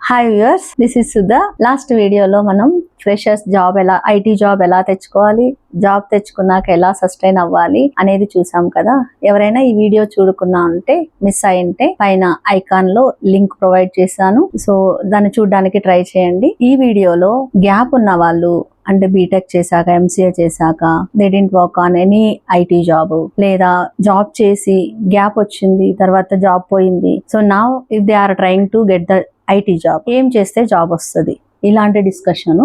Hi viewers, this is Sudha. Last వీడియోలో మనం freshers job IT job ఎలా తెచ్చుకోవాలి, జాబ్ తెచ్చుకున్నాక ఎలా సస్టైన్ అవ్వాలి అనేది చూసాం కదా. ఎవరైనా ఈ వీడియో చూడకున్నా ఉంటే, మిస్ అయింటే పైన ఐకాన్ లో లింక్ ప్రొవైడ్ చేశాను. సో దాన్ని చూడడానికి ట్రై చేయండి. ఈ వీడియోలో గ్యాప్ ఉన్న వాళ్ళు, అంటే బీటెక్ చేశాక, ఎంసీఏ చేశాక they didn't work on any IT job, లేదా జాబ్ చేసి గ్యాప్ వచ్చింది, తర్వాత జాబ్ పోయింది. So now if they are trying to get the IT job, ఏం చేస్తే జాబ్ వస్తుంది, ఇలాంటి డిస్కషన్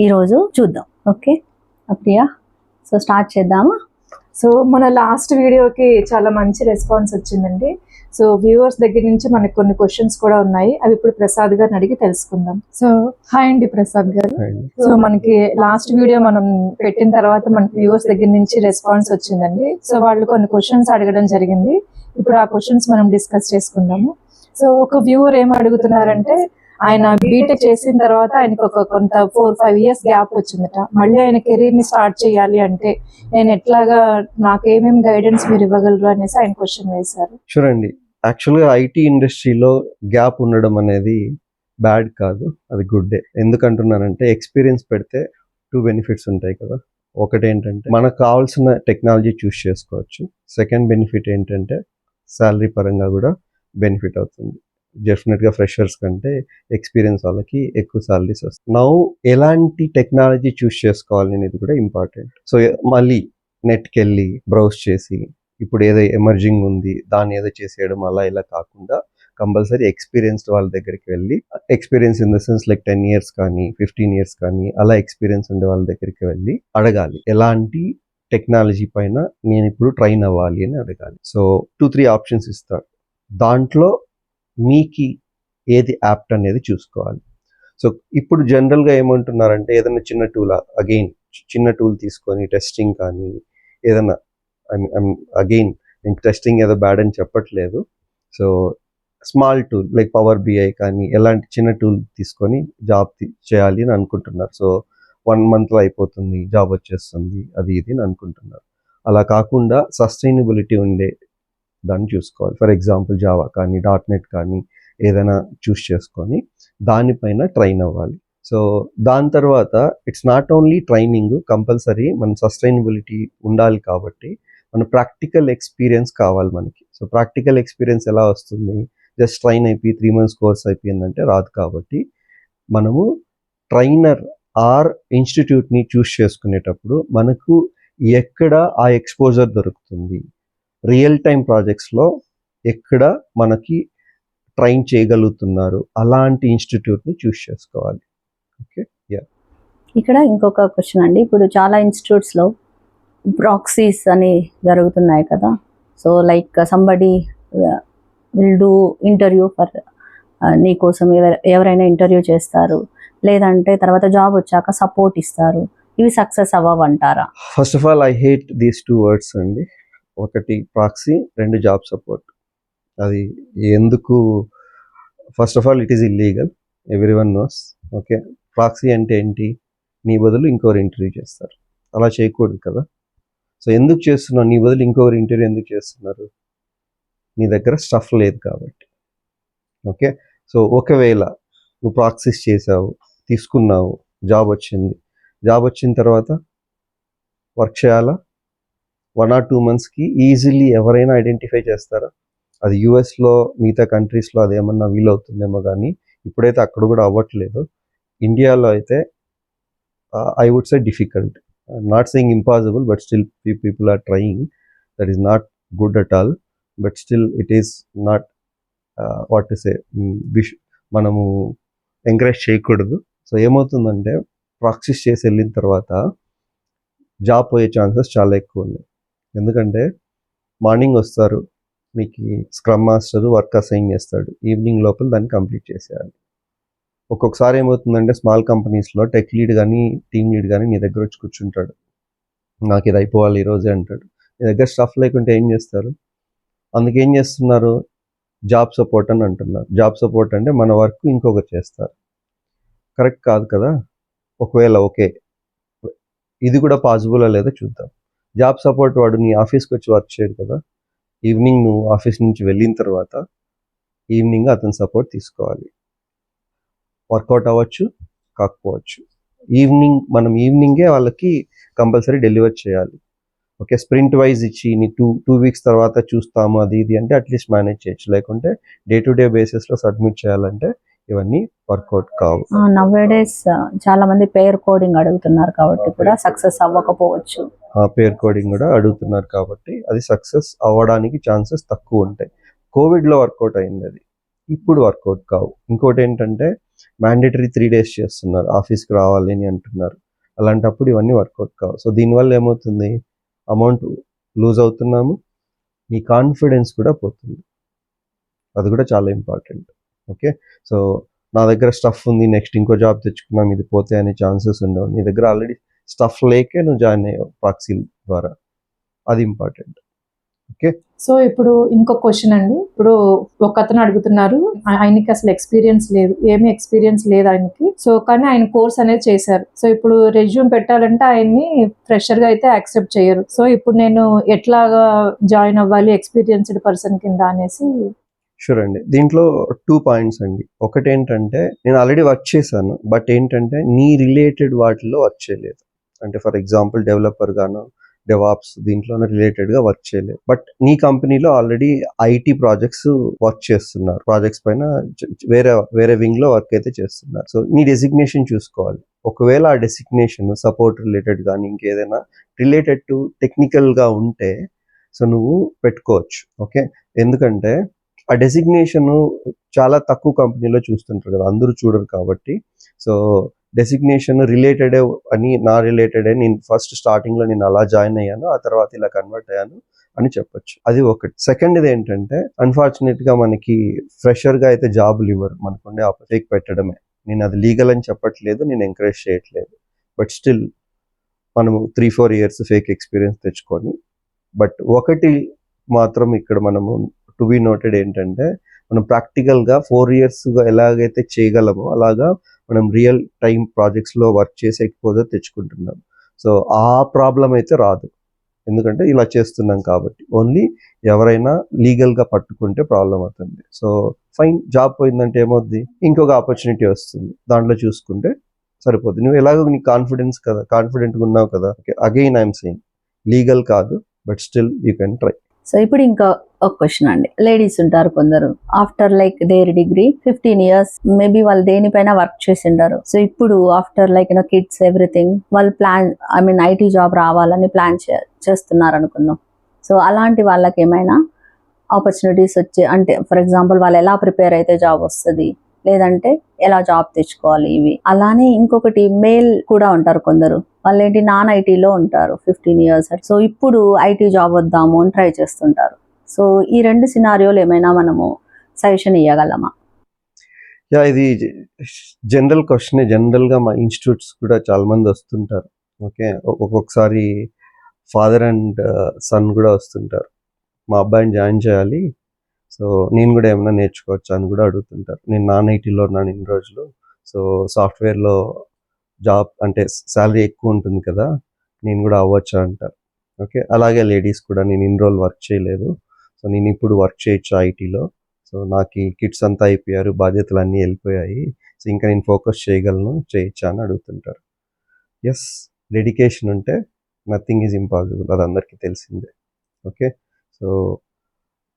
ఈరోజు చూద్దాం. ఓకే ప్రియా, సో స్టార్ట్ చేద్దామా? సో మన లాస్ట్ వీడియోకి చాలా మంచి రెస్పాన్స్ వచ్చిందండి. సో వ్యూవర్స్ దగ్గర నుంచి మనకు కొన్ని క్వశ్చన్స్ కూడా ఉన్నాయి, అవి ఇప్పుడు ప్రసాద్ గారిని అడిగి తెలుసుకుందాం. సో హాయ్ అండి ప్రసాద్ గారు. సో మనకి లాస్ట్ వీడియో మనం పెట్టిన తర్వాత మనకి వ్యూవర్స్ దగ్గర నుంచి రెస్పాన్స్ వచ్చిందండి. సో వాళ్ళు కొన్ని క్వశ్చన్స్ అడగడం జరిగింది. ఇప్పుడు ఆ క్వశ్చన్స్ మనం డిస్కస్ చేసుకుందాము. సో ఒక వ్యూవర్ ఏం అడుగుతున్నారంటే, ఆయన బీటెక్ చేసిన తర్వాత ఆయనకు కొంత 4-5 years గ్యాప్ వచ్చిందట. మళ్ళీ ఆయన కెరీర్ ని స్టార్ట్ చేయాలి అంటే నేను ఎట్లాగా, నాకేమేమి గైడెన్స్ మీరు ఇవ్వగలరు అనేసి ఆయన క్వశ్చన్ వేశారు. చూడండి, యాక్చువల్గా ఐటీ ఇండస్ట్రీలో గ్యాప్ ఉండడం అనేది బ్యాడ్ కాదు, అది గుడ్డే. ఎందుకంటున్నానంటే, ఎక్స్పీరియన్స్ పెడితే 2 benefits ఉంటాయి కదా. ఒకటి ఏంటంటే, మనకు కావాల్సిన టెక్నాలజీ చూస్ చేసుకోవచ్చు. సెకండ్ బెనిఫిట్ ఏంటంటే, శాలరీ పరంగా కూడా బెనిఫిట్ అవుతుంది. డెఫినెట్గా ఫ్రెషర్స్ కంటే ఎక్స్పీరియన్స్ వాళ్ళకి ఎక్కువ సాలరీస్ వస్తాయి. నౌ ఎలాంటి టెక్నాలజీ చూస్ చేసుకోవాలి అనేది కూడా ఇంపార్టెంట్. సో మళ్ళీ నెట్కి వెళ్ళి బ్రౌజ్ చేసి ఇప్పుడు ఏదో ఎమర్జింగ్ ఉంది దాన్ని ఏదో చేసేయడం అలా ఇలా కాకుండా, కంపల్సరీ ఎక్స్పీరియన్స్డ్ వాళ్ళ దగ్గరికి వెళ్ళి, experience in the sense like 10 years కానీ 15 years కానీ అలా ఎక్స్పీరియన్స్ ఉండే వాళ్ళ దగ్గరికి వెళ్ళి అడగాలి, ఎలాంటి టెక్నాలజీ పైన నేను ఇప్పుడు ట్రైన్ అవ్వాలి అని అడగాలి. సో 2-3 ఆప్షన్స్ ఇస్తాడు. దాంట్లో మీకు ఏది యాప్ట్ అనేది చూసుకోవాలి. సో ఇప్పుడు జనరల్గా ఏమంటున్నారంటే, ఏదైనా చిన్న టూల్, అగైన్ చిన్న టూల్ తీసుకొని టెస్టింగ్ కానీ ఏదైనా, అగైన్ నేను టెస్టింగ్ ఏదో బ్యాడ్ అని చెప్పట్లేదు. So small tool like power BI కానీ ఎలాంటి చిన్న టూల్ తీసుకొని జాబ్ చేయాలి అని అనుకుంటున్నారు. సో 1 monthలో అయిపోతుంది, జాబ్ వచ్చేస్తుంది, అది ఇది అని అనుకుంటున్నారు. అలా కాకుండా సస్టైనబిలిటీ ఉండే దాన్ని చూసుకోవాలి. ఫర్ ఎగ్జాంపుల్ జావా కానీ .NET కానీ ఏదైనా చూస్ చేసుకొని దానిపైన ట్రైన్ అవ్వాలి. సో దాని తర్వాత it's not only training, compulsory మన సస్టైనబిలిటీ ఉండాలి కాబట్టి మన ప్రాక్టికల్ ఎక్స్పీరియన్స్ కావాలి మనకి. సో ప్రాక్టికల్ ఎక్స్పీరియన్స్ ఎలా వస్తుంది? జస్ట్ ట్రైన్ అయిపోయి 3 months కోర్స్ అయిపోయిందంటే రాదు. కాబట్టి మనము ట్రైనర్ ఆర్ ఇన్స్టిట్యూట్ని చూస్ చేసుకునేటప్పుడు మనకు ఎక్కడ ఆ ఎక్స్పోజర్ దొరుకుతుంది, రియల్ టైం ప్రాజెక్ట్స్లో ఎక్కడ మనకి ట్రైన్ చేయగలుగుతున్నారు, అలాంటి ఇన్స్టిట్యూట్ని చూస్ చేసుకోవాలి. Okay, yeah. ఇక్కడ ఇంకొక క్వశ్చన్ అండి. ఇప్పుడు చాలా ఇన్స్టిట్యూట్స్లో ప్రాక్సీస్ అని జరుగుతున్నాయి కదా. So like somebody will do interview for నీ కోసం, ఎవరైనా ఇంటర్వ్యూ చేస్తారు, లేదంటే తర్వాత జాబ్ వచ్చాక సపోర్ట్ ఇస్తారు. ఇవి సక్సెస్ అవ్వవంటారా? First of all I hate these 2 words అండి. ఒకటి ప్రాక్సీ, 2 జాబ్ సపోర్ట్. అది ఎందుకు? First of all it is illegal, everyone knows. Okay, proxy అంటే ఏంటి? నీ బదులు ఇంకొకరు ఇంటర్వ్యూ చేస్తారు, అలా చేయకూడదు కదా. సో ఎందుకు చేస్తున్నావు? నీ బదులు ఇంకొకరు ఇంటర్వ్యూ ఎందుకు చేస్తున్నారు? నీ దగ్గర స్టఫ్ లేదు కాబట్టి. ఓకే, సో ఒకవేళ నువ్వు ప్రాక్సీస్ చేసావు, తీసుకున్నావు, జాబ్ వచ్చింది, జాబ్ వచ్చిన తర్వాత వర్క్ చేయాలా? 1 or 2 monthsకి ఈజీలీ ఎవరైనా ఐడెంటిఫై చేస్తారా? అది యూఎస్లో, మిగతా కంట్రీస్లో అదేమన్నా వీలవుతుందేమో, కానీ ఇప్పుడైతే అక్కడ కూడా అవ్వట్లేదు. ఇండియాలో అయితే I would say difficult, not saying impossible, but still people are trying. That is not good at all, but still it is not what to say, మనము ఎంకరేజ్ చేయకూడదు. సో ఏమవుతుందంటే, ప్రాక్టీస్ చేసి వెళ్ళిన తర్వాత జాబ్ పోయే ఛాన్సెస్ చాలా ఎక్కువ ఉన్నాయి. ఎందుకంటే మార్నింగ్ వస్తారు, మీకు స్క్రమ్ మాస్టర్ వర్క్ అసైన్ చేస్తాడు, ఈవినింగ్ లోపల దాన్ని కంప్లీట్ చేసేయాలి. ఒక్కొక్కసారి ఏమవుతుందంటే, స్మాల్ కంపెనీస్లో టెక్ లీడ్ కానీ టీమ్ లీడ్ కానీ నీ దగ్గర వచ్చి కూర్చుంటాడు, నాకు ఇది అయిపోవాలి ఈరోజే అంటాడు. నీ దగ్గర స్టఫ్ లేకుంటే ఏం చేస్తారు? అందుకేం చేస్తున్నారు? జాబ్ సపోర్ట్ అని అంటున్నారు. జాబ్ సపోర్ట్ అంటే మన వర్క్ ఇంకొకరు చేస్తారు. కరెక్ట్ కాదు కదా. ఒకవేళ ఓకే, ఇది కూడా పాసిబులా లేదో చూద్దాం. జాబ్ సపోర్ట్ వాడు నీ ఆఫీస్కి వచ్చి వర్క్ చేయడు కదా. ఈవినింగ్ నువ్వు ఆఫీస్ నుంచి వెళ్ళిన తర్వాత ఈవినింగ్ అతని సపోర్ట్ తీసుకోవాలి. వర్కౌట్ అవ్వచ్చు, కాకపోవచ్చు. మనం ఈవినింగే వాళ్ళకి కంపల్సరీ డెలివర్ చేయాలి. ఓకే, స్ప్రింట్ వైజ్ ఇచ్చి నీ టూ వీక్స్ తర్వాత చూస్తాము అది ఇది అంటే అట్లీస్ట్ మేనేజ్ చేయొచ్చు. లేకుంటే డే టు డే బేసిస్లో సబ్మిట్ చేయాలంటే ఇవన్నీ వర్కౌట్ కావు. నవేడేస్ చాలా మంది పేర్ కోడింగ్ అడుగుతున్నారు కాబట్టి కూడా సక్సెస్ అవ్వకపోవచ్చు. పేర్ కోడింగ్ కూడా అడుగుతున్నారు కాబట్టి అది సక్సెస్ అవ్వడానికి ఛాన్సెస్ తక్కువ ఉంటాయి. కోవిడ్లో వర్కౌట్ అయింది అది, ఇప్పుడు వర్కౌట్ కావు. ఇంకోటి ఏంటంటే మ్యాండేటరీ 3 days చేస్తున్నారు, ఆఫీస్కి రావాలి అని అంటున్నారు. అలాంటప్పుడు ఇవన్నీ వర్కౌట్ కావు. సో దీనివల్ల ఏమవుతుంది, అమౌంట్ లూజ్ అవుతున్నాము, నీ కాన్ఫిడెన్స్ కూడా పోతుంది. అది కూడా చాలా ఇంపార్టెంట్. ఓకే, సో నా దగ్గర స్టఫ్ ఉంది, నెక్స్ట్ ఇంకో జాబ్ తెచ్చుకున్నాం, ఇది పోతే అనే ఛాన్సెస్ ఉండవు. నీ దగ్గర ఆల్రెడీ స్టఫ్ లేకే నువ్వు జాయిన్ అయ్యావు ప్రాక్సీ ద్వారా, అది ఇంపార్టెంట్. ఓకే, సో ఇప్పుడు ఇంకో క్వశ్చన్ అండి. ఇప్పుడు ఒక అతను అడుగుతున్నారు, ఆయనకి అసలు ఎక్స్పీరియన్స్ లేదు, ఏమీ ఎక్స్పీరియన్స్ లేదు ఆయనకి. సో కానీ ఆయన కోర్స్ అనేది చేశారు. సో ఇప్పుడు రెజ్యూమ్ పెట్టాలంటే ఆయన్ని ఫ్రెషర్ గా అయితే యాక్సెప్ట్ చేయరు. సో ఇప్పుడు నేను ఎట్లాగా జాయిన్ అవ్వాలి ఎక్స్పీరియన్స్డ్ పర్సన్ కింద అనేసి. షూర్ అండి. దీంట్లో 2 points అండి. ఒకటి ఏంటంటే నేను ఆల్రెడీ వర్క్ చేశాను, బట్ ఏంటంటే నీ రిలేటెడ్ వాటిల్లో వర్క్ చేయలేదు. అంటే ఫర్ ఎగ్జాంపుల్ డెవలపర్ గాను, డెవాప్స్ దీంట్లోనే రిలేటెడ్గా వర్క్ చేయలేదు. బట్ నీ కంపెనీలో ఆల్రెడీ ఐటీ ప్రాజెక్ట్స్ వర్క్ చేస్తున్నారు, ప్రాజెక్ట్స్ పైన వేరే వింగ్లో వర్క్ అయితే చేస్తున్నారు. సో నీ డెసిగ్నేషన్ చూసుకోవాలి. ఒకవేళ ఆ డెసిగ్నేషన్ సపోర్ట్ రిలేటెడ్ కానీ ఇంకేదైనా రిలేటెడ్ టు టెక్నికల్గా ఉంటే సో నువ్వు పెట్టుకోవచ్చు. ఓకే, ఎందుకంటే ఆ డెసిగ్నేషన్ చాలా తక్కువ కంపెనీలో చూస్తుంటారు కదా, అందరూ చూడరు కాబట్టి. సో డెసిగ్నేషన్ రిలేటెడే అని, నా రిలేటెడే, నేను ఫస్ట్ స్టార్టింగ్లో నేను అలా జాయిన్ అయ్యాను, ఆ తర్వాత ఇలా కన్వర్ట్ అయ్యాను అని చెప్పొచ్చు. అది ఒకటి. సెకండ్ది ఏంటంటే అన్ఫార్చునేట్గా మనకి ఫ్రెషర్గా అయితే జాబులు ఇవ్వరు, మనకుండే ఫేక్ పెట్టడమే. నేను అది లీగల్ అని చెప్పట్లేదు, నేను ఎంకరేజ్ చేయట్లేదు. బట్ స్టిల్ మనము 3-4 years ఫేక్ ఎక్స్పీరియన్స్ తెచ్చుకొని, బట్ ఒకటి మాత్రం ఇక్కడ మనము టు బి నోటెడ్ ఏంటంటే మనం ప్రాక్టికల్గా 4 yearsగా ఎలాగైతే చేయగలమో అలాగా మనం రియల్ టైం ప్రాజెక్ట్స్లో వర్క్ చేసే ఎక్స్పోజర్ తెచ్చుకుంటున్నాం. సో ఆ ప్రాబ్లం అయితే రాదు, ఎందుకంటే ఇలా చేస్తున్నాం కాబట్టి. ఓన్లీ ఎవరైనా లీగల్గా పట్టుకుంటే ప్రాబ్లం అవుతుంది. సో ఫైన్, జాబ్ పోయిందంటే ఏమవుద్ది, ఇంకొక ఆపర్చునిటీ వస్తుంది, దాంట్లో చూసుకుంటే సరిపోతుంది. నువ్వు ఎలాగో నీ కాన్ఫిడెంట్గా ఉన్నావు కదా. అగైన్ ఐఎమ్ సెయింగ్ లీగల్ కాదు, but still you can try. So ఇప్పుడు ఇంకా ఒక క్వశ్చన్ అండి. లేడీస్ ఉంటారు కొందరు, after like their degree 15 years maybe వాళ్ళు దేనిపైన వర్క్ చేసిండారు. సో ఇప్పుడు ఆఫ్టర్ లైక్ కిడ్స్ ఎవ్రీథింగ్ వాళ్ళు ఐటీ జాబ్ రావాలని ప్లాన్ చేస్తున్నారు అనుకుందాం. సో అలాంటి వాళ్ళకి ఏమైనా ఆపర్చునిటీస్ వచ్చే, అంటే ఫర్ ఎగ్జాంపుల్ వాళ్ళు ఎలా ప్రిపేర్ అయితే జాబ్ వస్తుంది, లేదంటే ఎలా జాబ్ తెచ్చుకోవాలి, ఇవి. అలానే ఇంకొకటి మేల్ కూడా ఉంటారు కొందరు, వాళ్ళు ఏంటి నాన్ ఐటీలో ఉంటారు 15 years. సో ఇప్పుడు ఐటీ జాబ్ వద్దాము అని ట్రై చేస్తుంటారు. సో ఈ 2 సినారియోలు ఏమైనా మనము సజెషన్ ఇవ్వగలమా? ఇది జనరల్ క్వశ్చన్. జనరల్గా మా ఇన్స్టిట్యూట్స్ కూడా చాలా మంది వస్తుంటారు. ఓకే, ఒక్కొక్కసారి ఫాదర్ అండ్ సన్ కూడా వస్తుంటారు, మా అబ్బాయిని జాయిన్ చేయాలి, సో నేను కూడా ఏమైనా నేర్చుకోవచ్చా అని కూడా అడుగుతుంటారు. నేను నాన్ ఐటీలో ఉన్నాను ఇన్ని రోజులు, సో సాఫ్ట్వేర్లో జాబ్ అంటే శాలరీ ఎక్కువ ఉంటుంది కదా, నేను కూడా అవ్వచ్చా అంటారు. ఓకే, అలాగే లేడీస్ కూడా నేను ఇన్ని రోజులు వర్క్ చేయలేదు, సో నేను ఇప్పుడు వర్క్ చేయొచ్చు ఐటీలో, సో నాకు కిడ్స్ అంతా అయిపోయారు, బాధ్యతలు అన్నీ వెళ్ళిపోయాయి, సో ఇంకా నేను ఫోకస్ చేయొచ్చా అని అడుగుతుంటారు. ఎస్, డెడికేషన్ ఉంటే నథింగ్ ఈజ్ ఇంపాసిబుల్, అది అందరికీ తెలిసిందే. ఓకే, సో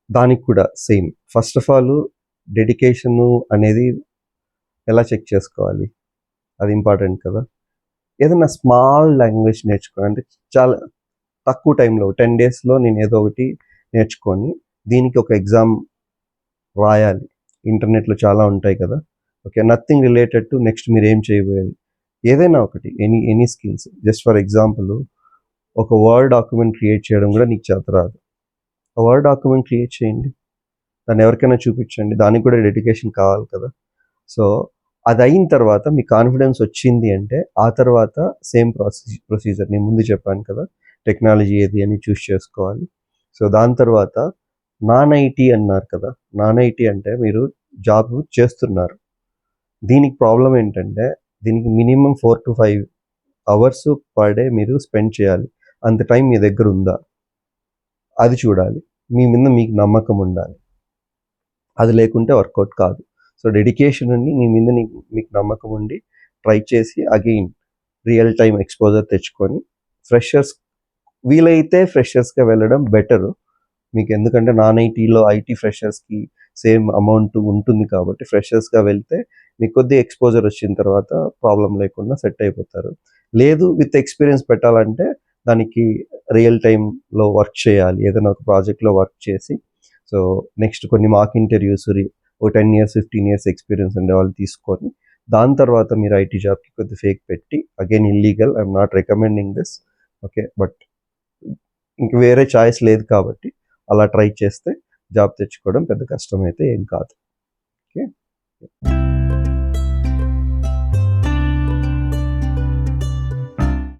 దానికి కూడా same. First of all dedication అనేది ఎలా చెక్ చేసుకోవాలి, అది ఇంపార్టెంట్ కదా. ఏదైనా స్మాల్ లాంగ్వేజ్ నేర్చుకోవాలంటే చాలా తక్కువ టైంలో 10 daysలో నేను ఏదో ఒకటి నేర్చుకొని దీనికి ఒక ఎగ్జామ్ రాయాలి. ఇంటర్నెట్లో చాలా ఉంటాయి కదా. Okay, nothing related to next మీరు ఏం చేయబోయేది, ఏదైనా ఒకటి, any skills. Just for example ఒక వర్డ్ డాక్యుమెంట్ క్రియేట్ చేయడం కూడా నీకు చేత రాదు, ఒక వర్డ్ డాక్యుమెంట్ క్రియేట్ చేయండి, దాన్ని ఎవరికైనా చూపించండి, దానికి కూడా డెడికేషన్ కావాలి కదా. సో అది అయిన తర్వాత మీ కాన్ఫిడెన్స్ వచ్చింది అంటే ఆ తర్వాత సేమ్ ప్రొసీజర్ నేను ముందు చెప్పాను కదా, టెక్నాలజీ ఏది అని చూస్ చేసుకోవాలి. సో దాని తర్వాత నాన్ ఐటీ అన్నారు కదా, నాన్ ఐటీ అంటే మీరు జాబ్ చేస్తున్నారు, దీనికి ప్రాబ్లం ఏంటంటే దీనికి minimum 4 to 5 hours per day మీరు స్పెండ్ చేయాలి. అంత టైం మీ దగ్గర ఉందా అది చూడాలి, మీ మీద మీకు నమ్మకం ఉండాలి, అది లేకుంటే వర్కౌట్ కాదు. సో డెడికేషన్ ఉండి మీ మీద మీకు నమ్మకం ఉండి ట్రై చేసి అగైన్ రియల్ టైం ఎక్స్పోజర్ తెచ్చుకొని ఫ్రెషర్స్ వీలైతే ఫ్రెషర్స్గా వెళ్ళడం బెటరు మీకు. ఎందుకంటే నాన్ ఐటీలో ఐటీ ఫ్రెషర్స్కి సేమ్ అమౌంట్ ఉంటుంది కాబట్టి ఫ్రెషర్స్గా వెళ్తే మీకు కొద్ది ఎక్స్పోజర్ వచ్చిన తర్వాత ప్రాబ్లం లేకుండా సెట్ అయిపోతారు. లేదు విత్ ఎక్స్పీరియన్స్ పెట్టాలంటే దానికి రియల్ టైంలో వర్క్ చేయాలి, ఏదైనా ఒక ప్రాజెక్ట్లో వర్క్ చేసి. సో నెక్స్ట్ కొన్ని మాక్ ఇంటర్వ్యూస్ ఒక 10 years 15 years ఎక్స్పీరియన్స్ ఉండే వాళ్ళు తీసుకొని దాని తర్వాత మీరు ఐటీ జాబ్కి కొద్ది ఫేక్ పెట్టి, again illegal, I'm not recommending this, okay, but ఇంక వేరే చాయిస్ లేదు కాబట్టి అలా ట్రై చేస్తే జాబ్ తెచ్చుకోవడం పెద్ద కష్టం అయితే ఏం కాదు. ఓకే.